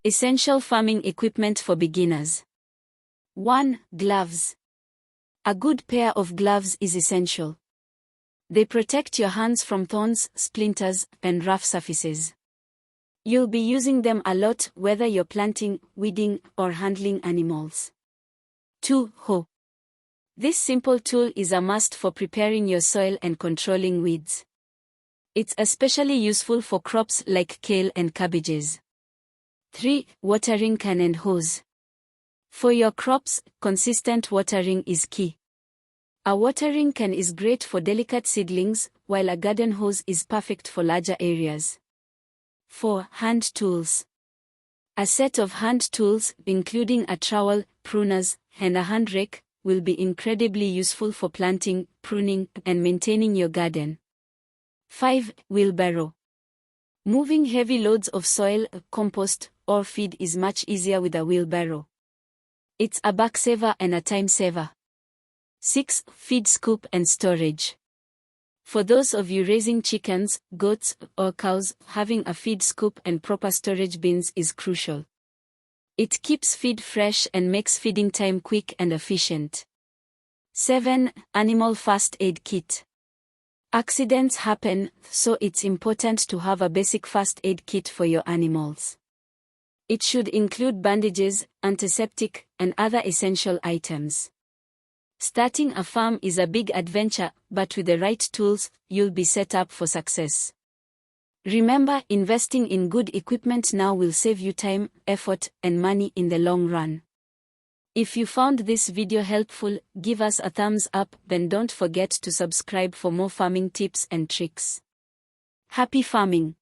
Essential farming equipment for beginners. 1. Gloves. A good pair of gloves is essential. They protect your hands from thorns, splinters, and rough surfaces. You'll be using them a lot whether you're planting, weeding, or handling animals. 2. Hoe. This simple tool is a must for preparing your soil and controlling weeds. It's especially useful for crops like kale and cabbages. 3. Watering can and hose. For your crops, consistent watering is key. A watering can is great for delicate seedlings, while a garden hose is perfect for larger areas. 4. Hand tools. A set of hand tools, including a trowel, pruners, and a hand rake, will be incredibly useful for planting, pruning, and maintaining your garden. 5. Wheelbarrow. Moving heavy loads of soil, compost, or feed is much easier with a wheelbarrow. It's a buck saver and a time saver. 6. Feed scoop and storage. For those of you raising chickens, goats, or cows, having a feed scoop and proper storage bins is crucial. It keeps feed fresh and makes feeding time quick and efficient. 7. Animal first aid kit. Accidents happen, so it's important to have a basic first aid kit for your animals. It should include bandages, antiseptic, and other essential items. Starting a farm is a big adventure, but with the right tools, you'll be set up for success. Remember, investing in good equipment now will save you time, effort, and money in the long run. If you found this video helpful, give us a thumbs up, then don't forget to subscribe for more farming tips and tricks. Happy farming!